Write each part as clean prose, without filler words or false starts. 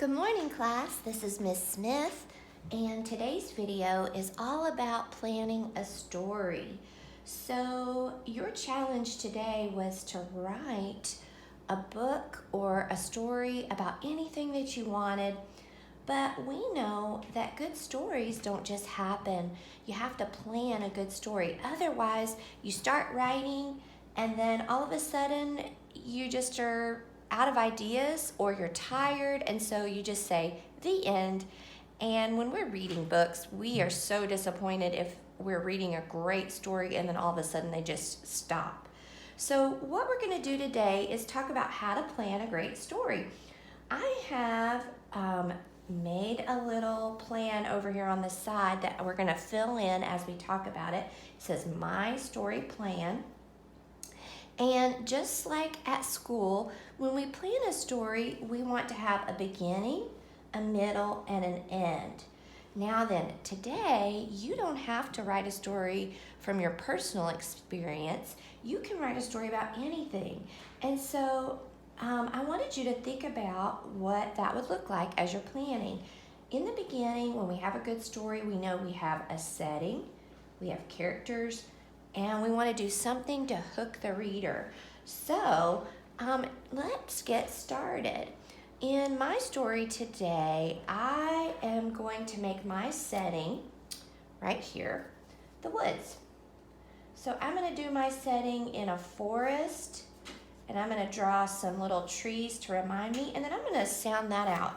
Good morning, class. This is Miss Smith, and today's video is all about planning a story. So your challenge today was to write a book or a story about anything that you wanted, but we know that good stories don't just happen. You have to plan a good story. Otherwise, you start writing and then all of a sudden you just are out of ideas or you're tired, and so you just say the end. And when we're reading books, we are so disappointed if we're reading a great story and then all of a sudden they just stop. So what we're going to do today is talk about how to plan a great story. I have made a little plan over here on the side that we're going to fill in as we talk about it. It says my story plan. And just like at school, when we plan a story, we want to have a beginning, a middle, and an end. Now then, today, you don't have to write a story from your personal experience. You can write a story about anything. And so I wanted you to think about what that would look like as you're planning. In the beginning, when we have a good story, we know we have a setting, we have characters, and we want to do something to hook the reader. So let's get started. In my story today, I am going to make my setting right here, the woods. So I'm going to do my setting in a forest, and I'm going to draw some little trees to remind me, and then I'm going to sound that out.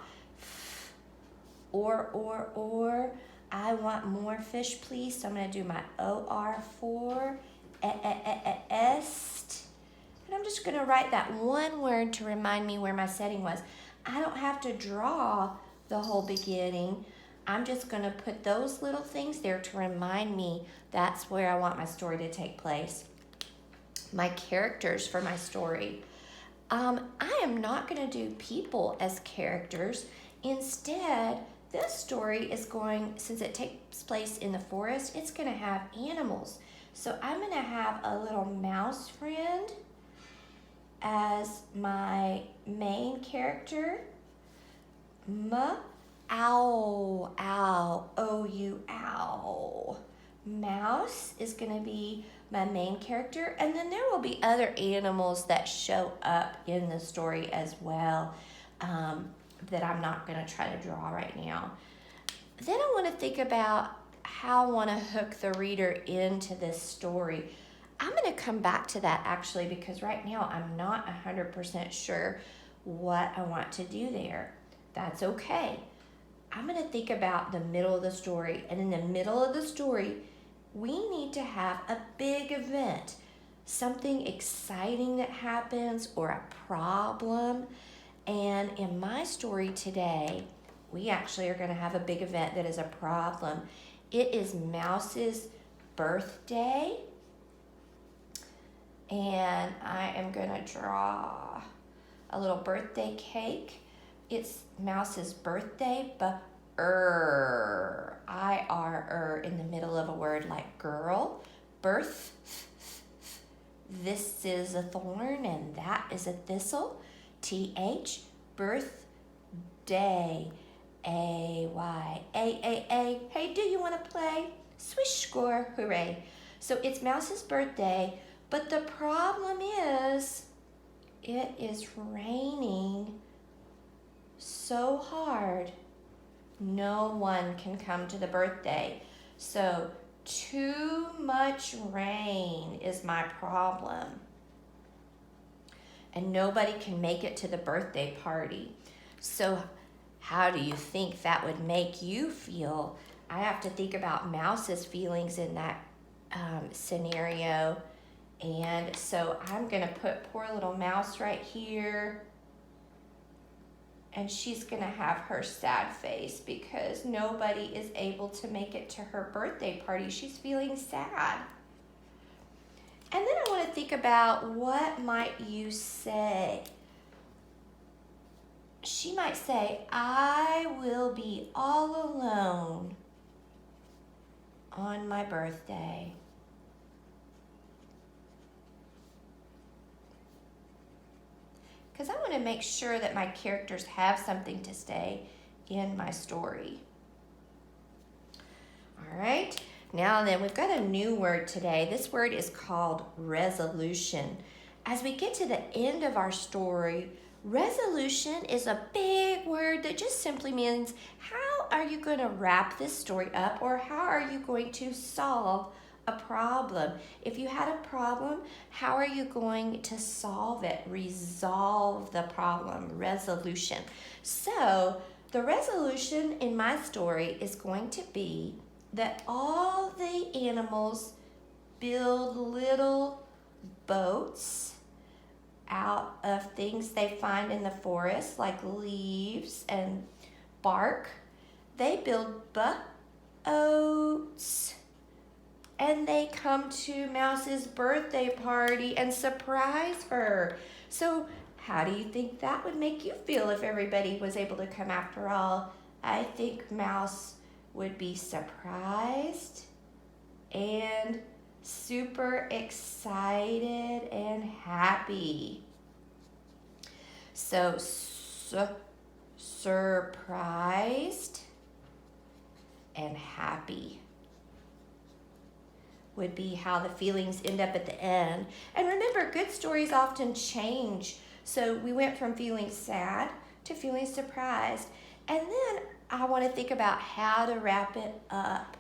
Or. I want more fish, please. So I'm going to do my OR for est. And I'm just going to write that one word to remind me where my setting was. I don't have to draw the whole beginning. I'm just going to put those little things there to remind me that's where I want my story to take place. My characters for my story. I am not going to do people as characters. Instead, this story is going, since it takes place in the forest, it's going to have animals. So I'm going to have a little mouse friend as my main character. Ow, O-U, ow. Mouse is going to be my main character, and then there will be other animals that show up in the story as well. That I'm not going to try to draw right now. Then I want to think about how I want to hook the reader into this story. I'm going to come back to that actually, because right now I'm not 100% sure what I want to do there. That's okay. I'm going to think about the middle of the story, and in the middle of the story, we need to have a big event, something exciting that happens or a problem. And in my story today, we actually are going to have a big event that is a problem. It is Mouse's birthday. And I am going to draw a little birthday cake. It's Mouse's birthday, but I-R, in the middle of a word like girl. Birth. This is a thorn and that is a thistle. T-H, birthday, A-Y, A-A-A. Hey, do you want to play? Swish, score, hooray. So it's Mouse's birthday, but the problem is it is raining so hard. No one can come to the birthday. So too much rain is my problem. And nobody can make it to the birthday party. So how do you think that would make you feel? I have to think about Mouse's feelings in that scenario. And so I'm going to put poor little Mouse right here. And she's going to have her sad face because nobody is able to make it to her birthday party. She's feeling sad. And then I want to think about, what might you say? She might say, I will be all alone on my birthday. because I want to make sure that my characters have something to say in my story. All right, now then, we've got a new word today. This word is called resolution. As we get to the end of our story, resolution is a big word that just simply means how are you going to wrap this story up, or how are you going to solve a problem? If you had a problem, how are you going to solve it? Resolve the problem, resolution. So the resolution in my story is going to be that all the animals build little boats out of things they find in the forest, like leaves and bark. They build boats, and they come to Mouse's birthday party and surprise her. So how do you think that would make you feel if everybody was able to come after all? I think Mouse would be surprised and super excited and happy. So surprised and happy would be how the feelings end up at the end. And remember, good stories often change. So we went from feeling sad to feeling surprised. And then I want to think about how to wrap it up.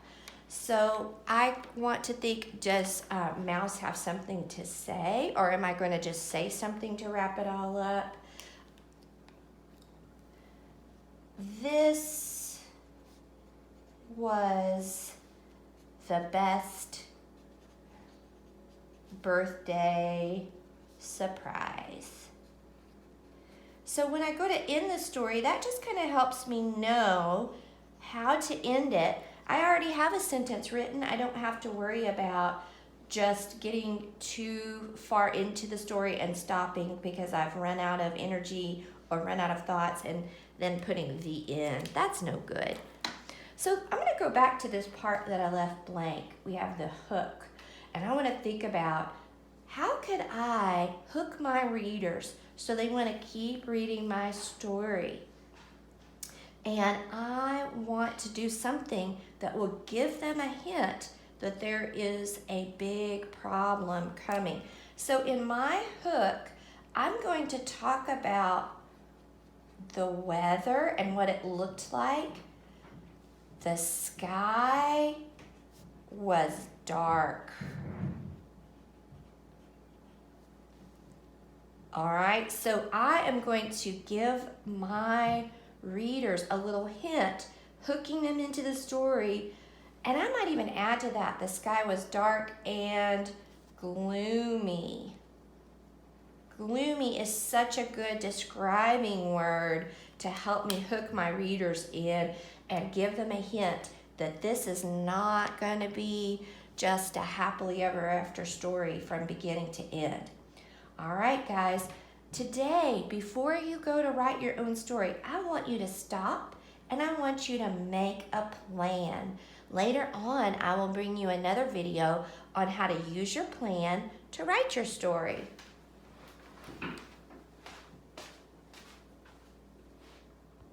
So I want to think, does Mouse have something to say? Or am I going to just say something to wrap it all up? This was the best birthday surprise. So when I go to end the story, that just kind of helps me know how to end it. I already have a sentence written. I don't have to worry about just getting too far into the story and stopping because I've run out of energy or run out of thoughts and then putting the end. That's no good. So I'm going to go back to this part that I left blank. We have the hook. And I want to think about, how could I hook my readers so they want to keep reading my story? And I want to do something that will give them a hint that there is a big problem coming. So in my hook, I'm going to talk about the weather and what it looked like. The sky was dark. All right, so I am going to give my readers a little hint, hooking them into the story. And I might even add to that, the sky was dark and gloomy. Gloomy is such a good describing word to help me hook my readers in and give them a hint that this is not going to be just a happily ever after story from beginning to end. All right, guys, today, before you go to write your own story, I want you to stop and I want you to make a plan. Later on, I will bring you another video on how to use your plan to write your story.